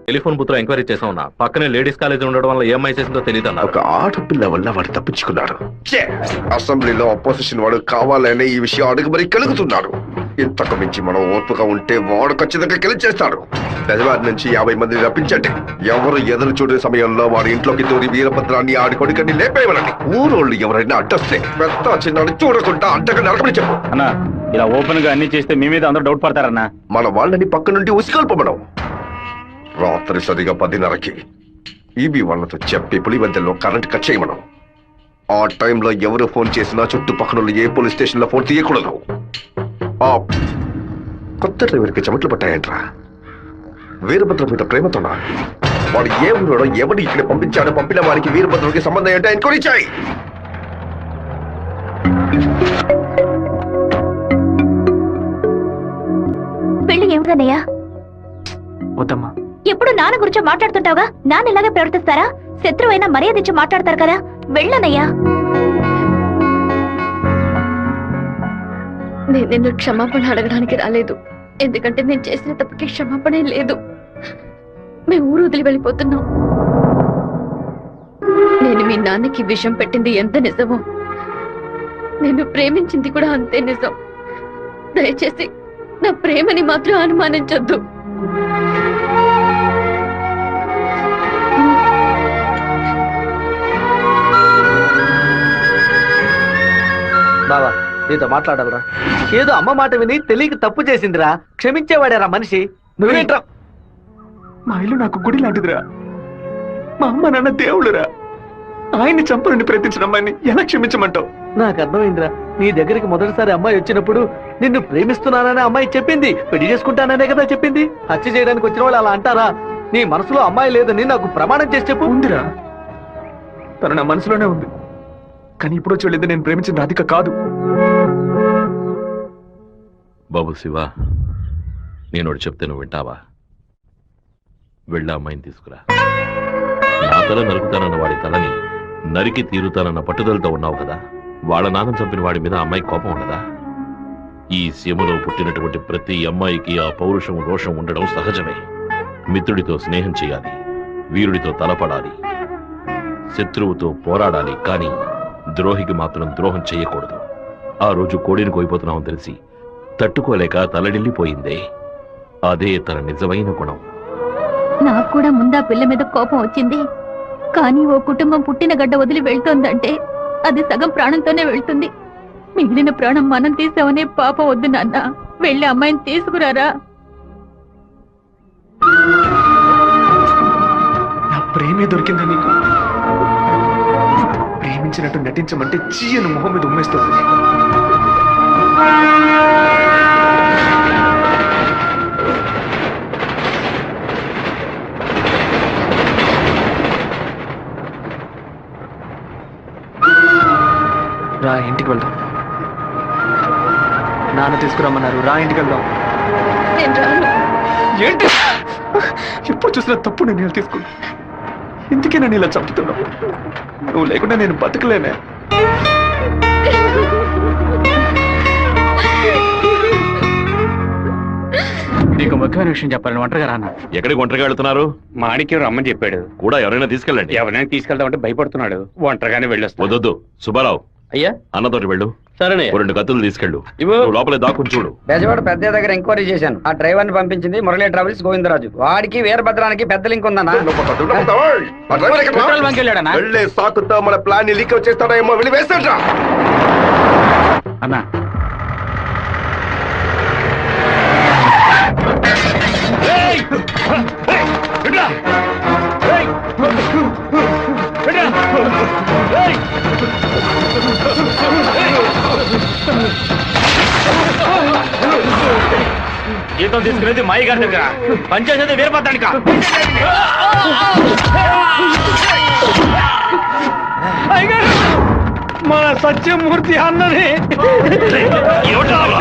Telephone booth లో enquiry చేసామన్నా. పక్కనే ladies college ఉండడం వల్ల ఏమై చేసిందో తెలియదు అన్న. ఒక ఆడపిల్ల వల్ల వాడు తప్పించుకున్నాడు. అసెంబ్లీలో అపోజిషన్ వాడు కావాలనే ఈ విషయం అడుగు మరీ కలుగుతున్నాడు. ఇంతకు మించి మనం ఓర్పుగా ఉంటే వాడు ఖచ్చితంగా గెలిచేస్తాడు. పెదవారి నుంచి 50 మందిని రప్పించండి. ఎవరు ఎదురు చూడే సమయంలో వాడి ఇంట్లోకి తోడి వీరభద్రాన్ని ఆడి కొడుకని లేపేయమనండి. ఊరోళ్ళు ఎవరైనా అడ్డొస్తే పెద్ద చిన్నాడు చూడకుండా అడ్డగా నరకమని చెప్పు. అన్నా ఇలా ఓపెన్ గా అన్ని చేస్తే మీ మీద అందరూ డౌట్ పడతారన్నా. మన వాళ్ళని పక్క నుండి ఉసిగల్పమనం. రాత్రి సరిగా 10:30కి ఈబీ వాళ్ళతో చెప్పి పులివెందుల్లో కరెంట్ కట్ చేయమనం. ఆ టైంలో ఎవరు ఫోన్ చేసినా చుట్టుపక్కల ఏ పోలీస్ స్టేషన్ లో ఫోన్ తీయకూడదు. ఆ కొత్త డ్రైవర్కి చెమట్లు పట్టాయంట్రా. వీరభద్ర మీద ప్రేమతోనా? వాడు ఏ ఊరోడో ఎవడు ఇక్కడ పంపించాడో పంపిన వారికి వీరభద్రుడికి సంబంధం ఏంటో ఎంక్వైరీ చేయి. పెళ్లి ఏమిటన్నయ్యా? వద్దమ్మా. ఎప్పుడు నాన్న గురించి మాట్లాడుతుంటావుగా, నాన్న ఇలాగే ప్రవర్తిస్తారా? శత్రువైనా మర్యాద ఇచ్చి మాట్లాడతారు కదా, వెళ్ళనయ్యా. నేను నిన్ను క్షమాపణ అడగడానికి రాలేదు. ఎందుకంటే నేను చేసిన తప్పుకి క్షమాపణ లేదు. మేము ఊరు వదిలి వెళ్ళిపోతున్నాం. నేను మీ నాన్నకి విషం పెట్టింది ఎంత నిజమో, నేను ప్రేమించింది కూడా అంతే నిజం. దయచేసి నా ప్రేమని మాత్రం అనుమానించొద్దు. బావా నీతో మాట్లాడాలరా. ఏదో అమ్మ మాట విని తెలియక తప్పు చేసిందిరా, క్షమించేవాడారా మనిషి. నువ్వేంట్రా? మా ఇల్లు నాకు గుడి లాంటిదిరా. మా అమ్మ నాన్న దేవుళ్ళురా. ఆయన్ని చంపనని ప్రయత్నించిన అమ్మాయిని ఎలా క్షమించమంటావు? నాకు అర్థమైందిరా. నీ దగ్గరికి మొదటిసారి అమ్మాయి వచ్చినప్పుడు నిన్ను ప్రేమిస్తున్నాననే అమ్మాయి చెప్పింది, పెళ్లి చేసుకుంటాననే కదా చెప్పింది. హత్య చేయడానికి వచ్చిన వాళ్ళు అలా అంటారా? నీ మనసులో అమ్మాయి లేదని నాకు ప్రమాణం చేసి చెప్పు. ఉందిరా, తను నా మనసులోనే ఉంది. కానీ ఇప్పుడు వచ్చి వెళ్ళింది నేను ప్రేమించిన రాధిక కాదు. బాబు శివ, నేను ఒకటి చెప్తే నువ్వు వింటావా? వెళ్ళి అమ్మాయిని తీసుకురా. నా తల నరుకుతానన్న వాడి తలని నరికి తీరుతానన్న పట్టుదలతో ఉన్నావు కదా. వాళ్ళ నాన్న చంపిన వాడి మీద అమ్మాయి కోపం ఉండదా? ఈ సీమలో పుట్టినటువంటి ప్రతి అమ్మాయికి ఆ పౌరుషం రోషం ఉండడం సహజమే. మిత్రుడితో స్నేహం చేయాలి, వీరుడితో తలపడాలి, శత్రువుతో పోరాడాలి. కానీ ద్రోహికి మాత్రం ద్రోహం చేయకూడదు. ఆ రోజు కోడిని కోయిపోతున్నామని తెలిసి తట్టుకోలేక తలడిల్లిపోయిందే, అదే తన నిజమైన గుణం. నాకు కూడా ముందా పిల్ల మీద కోపం వచ్చింది. కానీ ఓ కుటుంబం పుట్టిన గడ్డ వదిలి వెళ్తోందంటే అది సగం ప్రాణంతోనే వెళ్తుంది. మిగిలిన ప్రాణం మనం తీసామనే పాపం వద్దు నాన్న. వెళ్ళి అమ్మాయిని తీసుకురారా. నా ప్రేమే దొరికిందా నీకు? ప్రేమించినట్టు నటించమంటే చీయను మొహం మీద ఉమ్మేస్తుంది. రా ఇంటికి వెళ్దాం. నాన్న తీసుకురమ్మన్నారు, రా ఇంటికి వెళ్దాం. ఏంటి ఎప్పుడు చూసినా తప్పు నిర్ణయాలు తీసుకున్నా. ఇందుకే నన్ను ఇలా చంపుతున్నావు. నువ్వు లేకుండా నేను బతకలేనే. నీకు ముఖ్యమైన విషయం చెప్పాలని ఒంటరిగా రానా? ఎక్కడికి ఒంటరిగా వెళ్తున్నారు? మాణిక్యం రమ్మని చెప్పాడు. కూడా ఎవరైనా తీసుకెళ్ళండి. ఎవరైనా తీసుకెళ్దామంటే భయపడుతున్నాడు. ఒంటరిగానే వెళ్ళొస్తా. వద్దొద్దు సుబ్బారావు, అయ్యా అన్నతోటి వెళ్ళు. సరేనే. 2 కత్తులు తీసుకెళ్ళు. నువ్వు లోపలే దాక్కుని చూడు. బెజవాడ పెద్ద దగ్గర ఎంక్వైరీ చేశాను. ఆ డ్రైవర్ ని పంపించింది మురళీ ట్రావెల్స్ గోవిందరాజు. వాడికి వీరభద్రానికి పెద్ద లింక్ ఉందన్నా. వెళ్ళే సాకుతో మన ప్లాన్ ని లీక్ చేస్తాడో ఏమో, వెళ్ళి వేస్తాడ్రా. అన్నా జీతం తీసుకునేది మాయి గారి దగ్గర, పనిచేసేది వీరభద్రానిక. మన సత్యమూర్తి అన్నని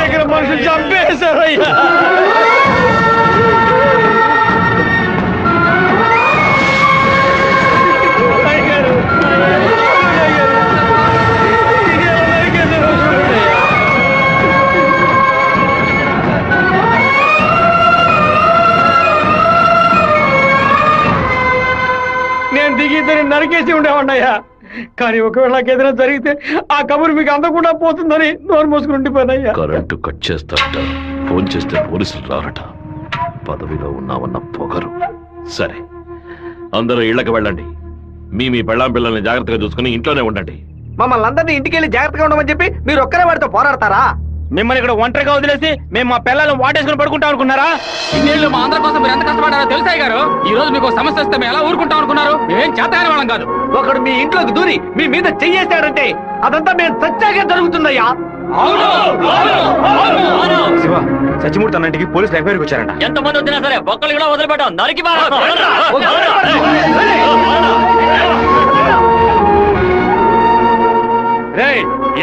దగ్గర మనుషులు చంపేశారయ్యా. తెలిస్తే నేను నరికేసి ఉండేవాడినయ్యా. కానీ ఒకవేళ నాకు ఏదైనా జరిగితే ఆ కబురు మీకు అందకుండా పోతుందని నోరు మూసుకుని ఉండిపోయినయ్యా. కరెంటు కట్ చేస్తారట, ఫోన్ చేస్తే పోలీసులు రారట. పదవిలో ఉన్నామన్న పొగరు. సరే, అందరూ ఇళ్లకు వెళ్ళండి. మీ పెళ్ళాం పిల్లల్ని జాగ్రత్తగా చూసుకుని ఇంట్లోనే ఉండండి. మమ్మల్ని అందరినీ ఇంటికి వెళ్ళి జాగ్రత్తగా ఉండమని చెప్పి మీరు ఒక్కరే వాడితో పోరాడతారా? మిమ్మల్ని ఇక్కడ ఒంటరిగా వదిలేసి మేము మా పిల్లలను వాటేసుకుని పడుకుంటాం అనుకున్నారా? ఇన్నేళ్ళు మా అందరి కోసం మీరు ఎంత కష్టపడారో తెలుసాయి గారు. ఈ రోజు మీకు సమస్య వస్తే మేము ఎలా ఊరుకుంటాం అనుకున్నారు? మేమేం చేతగాని వాళ్ళం కాదు. ఒకడు మీ ఇంట్లోకి దూరి మీ మీద చెయ్యేశాడంటే అదంతా మేము సత్యాగా జరుగుతుందయ్యా. శివ, సత్యమూర్తి అన్నింటికి పోలీసులు ఎంక్వైరీకి వచ్చారంట. ఎంతమంది వచ్చినా సరే ఒక్కళ్ళు కూడా వదిలిపెట్టాం. నరికి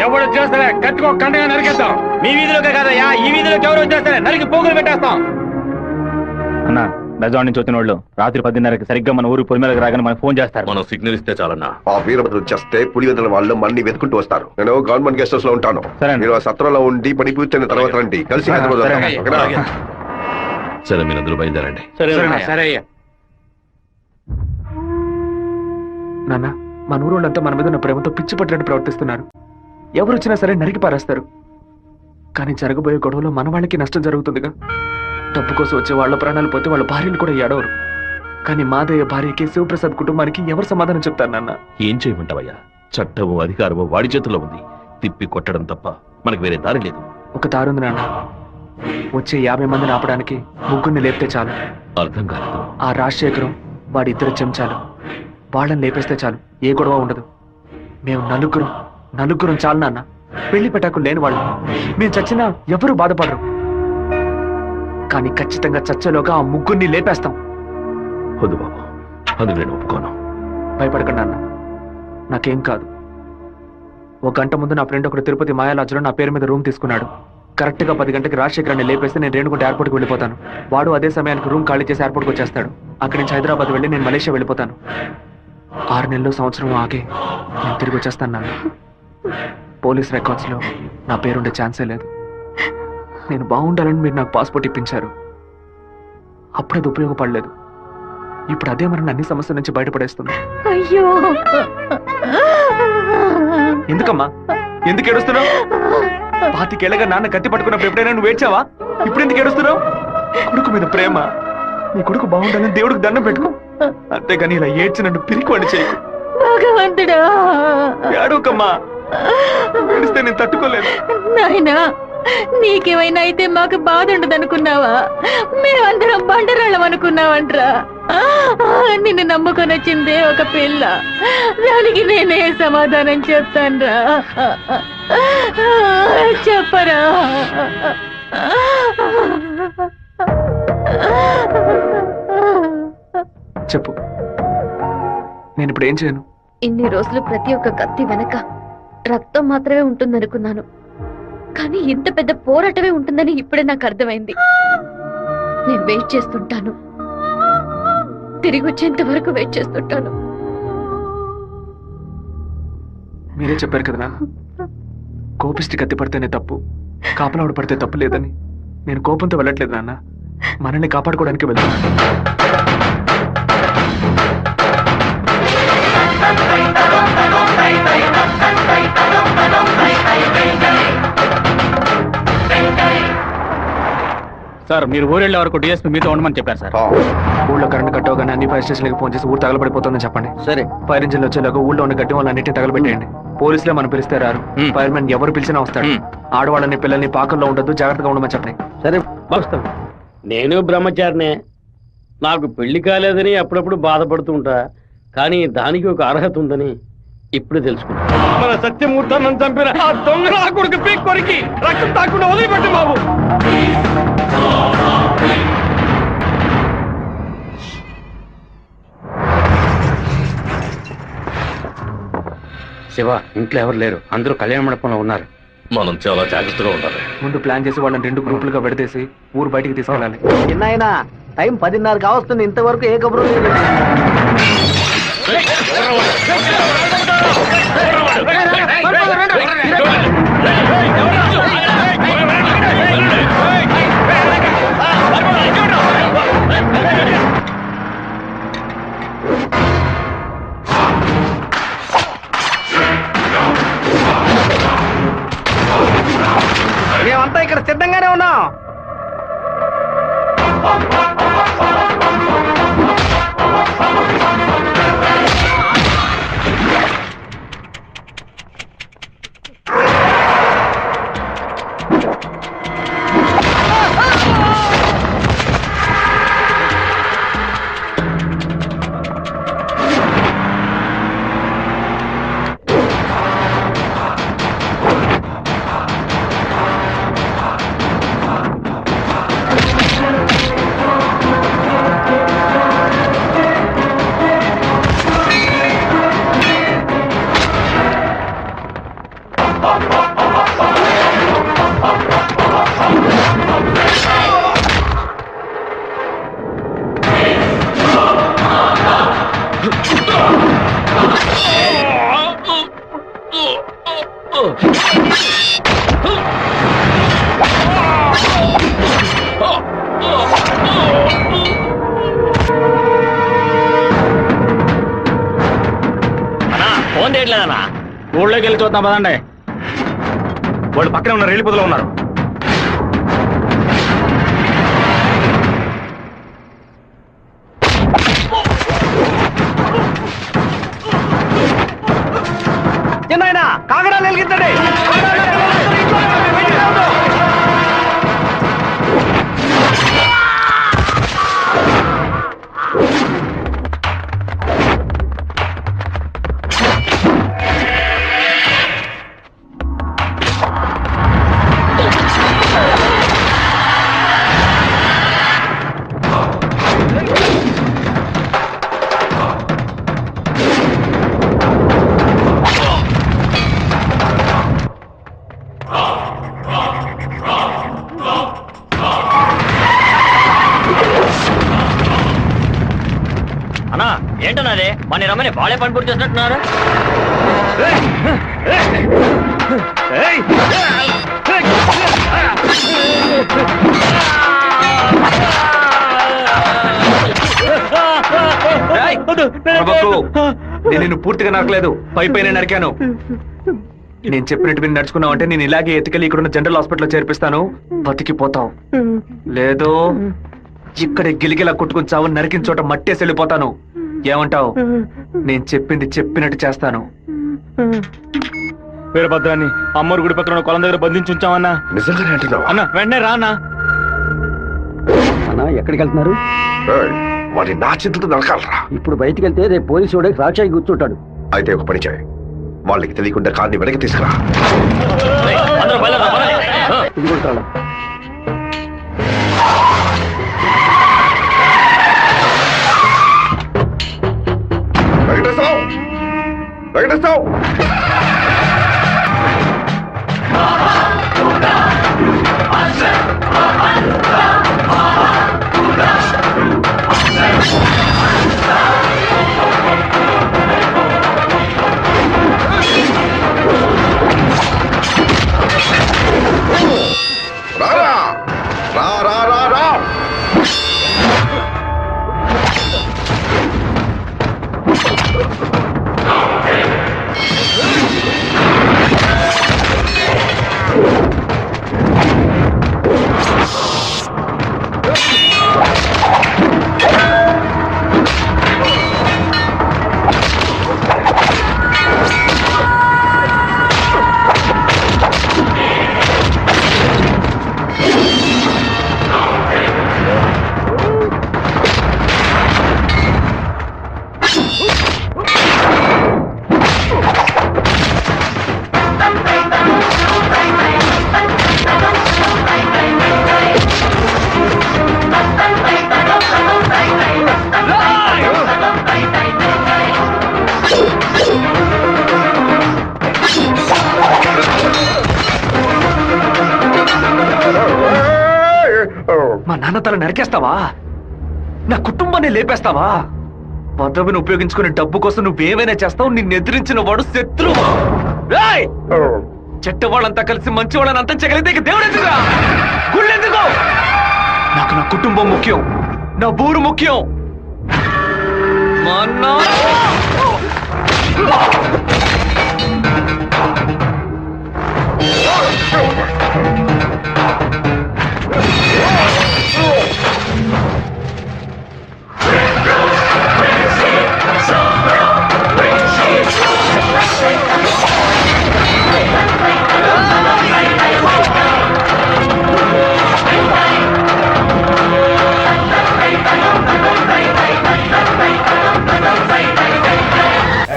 ఎవరు వచ్చేస్తారే కత్తికో కండగా నరికేస్తాం. మీ వీధిలోకే కాదయ్యా, ఈ వీధిలోకి ఎవరు వచ్చేస్తారే నరికి పోగులు పెట్టేస్తాం. అన్న, బెజవాడ నుంచి వచ్చిన వాళ్ళు రాత్రి 10:30కి సరిగ్గా మన ఊరు పొలిమేరకు రాగానే మనకు ఫోన్ చేస్తారు. మనం సిగ్నల్ ఇస్తే చాలన్నా. ఆ వీరభద్రుడు చేస్తే పులివెందుల వాళ్ళు మన్ని వెతుకుంటూ వస్తారు. నేను గవర్నమెంట్ గెస్ట్ హౌస్ లో ఉంటాను. సరే. మీరు ఆ సత్రంలో ఉండి పని పూర్తయిన తర్వాత రండి, కలిసి హైదరాబాద్ సరే. వద్దాం. ఓకేనా? సరే, మీరందరూ బయలుదేరండి. సరే అయ్యా. నాన్న, మన ఊరోళ్ళంతా మన మీద ఉన్న ప్రేమతో పిచ్చి పట్టినట్టు ప్రవర్తిస్తున్నారు. ఎవరు వచ్చినా సరే నరికి పారేస్తారు. కానీ జరగబోయే గొడవలో మన వాళ్ళకి నష్టం జరుగుతుందిగా. డబ్బు కోసం వచ్చే వాళ్ళ ప్రాణాలు పోతే వాళ్ళ భార్యలు కూడా ఏడవరు. కానీ మాదయ్య భార్యకి శివప్రసాద్ కుటుంబానికి ఎవరు సమాధానం చెప్తారు నాన్న? ఏం చేయమంటావయ్యా? చట్టము అధికారము వాడి చేతుల్లో ఉంది. తిప్పి కొట్టడం తప్ప మనకు వేరే దారి లేదు. ఒక దారుంది నాన్న. వచ్చే 50 మందిని ఆపడానికి ముగ్గురిని లేపితే చాలు. అర్థం కాలేదు. ఆ రాజశేఖరం వాడి 2 చెంచాలు వాళ్ళని లేపేస్తే చాలు, ఏ గొడవ ఉండదు. మేము నలుగురం చాలు నాన్న. పెళ్లి పెట్టాకులు లేని వాళ్ళు. మేము చచ్చినా ఎవరూ బాధపడరు. కానీ ఖచ్చితంగా చచ్చేలోగా ఆ ముగ్గురిని లేపేస్తాం. వద్దు బాబు, అందుకు నేను ఒప్పుకోను. భయపడకండి అన్న, నాకేం కాదు. 1 గంట ముందు నా ఫ్రెండ్ ఒకడు తిరుపతి మాయాలాజులో నా పేరు మీద రూమ్ తీసుకున్నాడు. కరెక్ట్ గా 10 గంటకి రాజశేఖరాన్ని లేపేస్తే నేను రేణుగుంట ఎయిర్పోర్ట్కి వెళ్ళిపోతాను. వాడు అదే సమయానికి రూమ్ ఖాళీ చేసి ఎయిర్పోర్ట్కి వచ్చేస్తాడు. అక్కడి నుంచి హైదరాబాద్ వెళ్ళి నేను మలేషియా వెళ్ళిపోతాను. 6 నెలలు సంవత్సరం ఆగే నేను తిరిగి వచ్చేస్తాను నాన్న. పోలీస్ రికార్డ్స్ లో నా పేరుండే ఛాన్సే లేదు. నేను బాగుండాలని మీరు నాకు పాస్పోర్ట్ ఇప్పించారు. అప్పుడు అది ఉపయోగపడలేదు. ఇప్పుడు అదే మరి అన్ని సమస్యల నుంచి బయటపడేస్తుంది. అయ్యో, ఎందుకమ్మా, ఎందుకు ఏడుస్తున్నావు? 25 ఏళ్ళగా నాన్న కత్తి పట్టుకున్నప్పుడు ఎప్పుడైనా నువ్వు ఏడ్చావా? ఇప్పుడు ఎందుకు ఏడుస్తున్నావు? కొడుకు మీద ప్రేమ. నీ కొడుకు బాగుండాలని దేవుడికి దండం పెట్టుకో. అంతేగాని ఇలా ఏడ్చి నన్ను పిరికివాడి చేయకు. భగవంతుడా, ఏడవకమ్మా. ఏడిస్తే నేను తట్టుకోలేదు. నాయనా, నీకేమైనా అయితే మాకు బాధ ఉండదనుకున్నావా? మేమందరం బండరాళ్ళం అనుకున్నావంట్రా. నిన్ను నమ్ముకొని వచ్చిందే ఒక పిల్ల. దానికి నేనే సమాధానం చెప్తాన్రా. చెప్పరా? చెప్పు, నేను ఇప్పుడు ఏం చేయను? ఇన్ని రోజులు ప్రతి ఒక్క కత్తి వెనక రక్తం మాత్రమే ఉంటుందనుకున్నాను. కానీ ఇంత పెద్ద పోరాటమే ఉంటుందని ఇప్పుడే నాకు అర్థమైంది. నేను వెయిట్ చేస్తుంటాను, తిరిగి వచ్చేంత వరకు వెయిట్ చేస్తుంటాను. మీరే చెప్పారు కదా నాన్న, కోపిష్టి కత్తి పడితేనే తప్పు, కాపలావిడ పడితే తప్పు లేదని. నేను కోపంతో వెళ్ళట్లేదు నాన్న, మనల్ని కాపాడుకోవడానికి వెళ్తున్నాను. సార్, మీరు ఊరెళ్ళే వరకు డిఎస్పీ మీతో ఉండమని చెప్పారు సార్. ఊళ్ళో కరెంట్ కట్ అవగానే అన్ని ఫైర్ స్టేషన్లకు ఫోన్ చేసి ఊరు తగలబడిపోతుందని చెప్పండి. సరే. ఫైర్ ఇంజిన్లు వచ్చేలాగా ఊళ్ళో ఉన్న గడ్డి వాళ్ళన్నింటినీ తగలబెట్టేయండి. పోలీసులే మనం పిలిస్తే రారు. ఫైర్ మ్యాన్ ఎవరు పిలిచినా వస్తాడు. ఆడవాళ్ళని పిల్లల్ని పాకల్లో ఉండదు, జాగ్రత్తగా ఉండమని చెప్పండి. సరే, వస్తాం. నేను బ్రహ్మచారినే. నాకు పెళ్లి కాలేదని అప్పుడప్పుడు బాధపడుతూ ఉంటా. కానీ దానికి ఒక అర్హత ఉందని ఇప్పుడు తెలుసుకున్నా. మన సత్యమూర్తాన్ని చంపిన ఆ దొంగ కొడుకు పీక్ కొరికి రక్తం తాకుండా వదిలిపెట్టు బాబు. శివ, ఇంట్లో ఎవరు లేరు, అందరూ కళ్యాణ మండపంలో ఉన్నారు. మనం చాలా జాగ్రత్తగా ఉండాలి. ముందు ప్లాన్ చేసి వాళ్ళని 2 గ్రూపులుగా విడదీసి ఊరు బయటికి తీసుకెళ్ళాలి. చిన్నాయన టైం 10:30 కావస్తుంది, ఇంతవరకు ఏ కబురు లేదు. చేయట్లేదన్నా. ఊళ్ళోకి వెళ్ళి చూద్దాం పదండి. వాళ్ళు పక్కనే ఉన్న రైలు పొదలో ఉన్నారు. చిన్నాయన కాగడాలు వెలిగించండి. అన్నా ఏంటన్నది? మన రమ్మని బాలే పని పూర్తి చేసినట్టున్నారు. నేను నిన్ను పూర్తిగా నరకలేదు, పైపైన నరికాను. నేను చెప్పినట్టు మీరు నడుచుకున్నావు అంటే నేను ఇలాగే ఎత్తుకెళ్ళి ఇక్కడున్న జనరల్ హాస్పిటల్లో చేర్పిస్తాను, బతికిపోతావు. లేదో ఇక్కడే గిలిగిలా కొట్టుకుని చావు, నరికిన చోట మట్టేసి వెళ్ళిపోతాను. ఏమంటావు? నేను చెప్పింది చెప్పినట్టు చేస్తాను. వీరభద్రాన్ని అమ్మోరు గుడి పక్కన కొలం దగ్గర బంధించి ఉంచామన్నా. నిజంగానే అంటున్నావా? అన్న వెంటనే రా అన్నా. అన్నా ఎక్కడికి వెళ్తున్నారు? వాడి నా చేతులతో నరకాలరా. ఇప్పుడు బయటికి వెళ్తే రేపు పోలీసు వాడే రాక్షాయి కూర్చుంటాడు. అయితే ఒక పని చేయి, వాళ్ళకి తెలియకుండా కార్ని వెనక్కి తీసుకురా. ఇదిగోంటాడు. వెంకటేశ్వరరావు, వెంకటేశ్వరరావు, రారా, రా రా రా రా. మా నాన్న తల నరికేస్తావా? నా కుటుంబాన్ని లేపేస్తావా? పదవిని ఉపయోగించుకునే డబ్బు కోసం నువ్వేమైనా చేస్తావు. నిన్ను ఎదిరించిన వాడు శత్రువు. చెట్ట వాళ్ళంతా కలిసి మంచి వాళ్ళని అంతం చేయగలిగితే ఇక దేవుడు ఎందుకురా? గుళ్ళు ఎందుకు? నాకు నా కుటుంబం ముఖ్యం, నా ఊరు ముఖ్యం. మా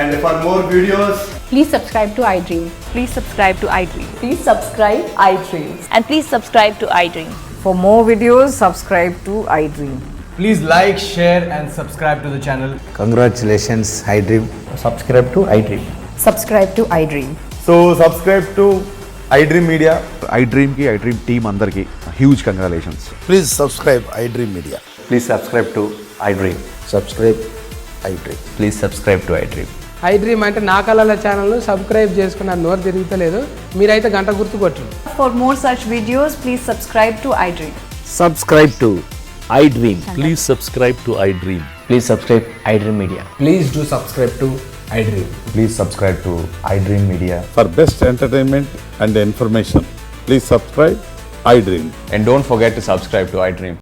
And for more videos, please subscribe to iDream. Please subscribe to iDream. Please subscribe iDream. And please subscribe to iDream. For more videos, subscribe to iDream. please like, share and subscribe to the channel. Congratulations, iDream. Subscribe to iDream. Subscribe to iDream. So subscribe to iDream Media. iDream ki iDream team andarki huge congratulations. Please subscribe iDream Media. Please subscribe to iDream. Subscribe iDream. Please subscribe to iDream. iDream అంటే నా కళల ఛానల్ను subscribe చేసుకున్న నోరు తిరుగుతలేదు. మీరైతే గంట గుర్తు కొట్టండి. For more such videos, please subscribe to iDream. Subscribe to iDream. Please subscribe to iDream. Please subscribe iDream Media. Please do subscribe to iDream. Please subscribe to iDream Media. For best entertainment and information, please subscribe iDream. And don't forget to subscribe to iDream.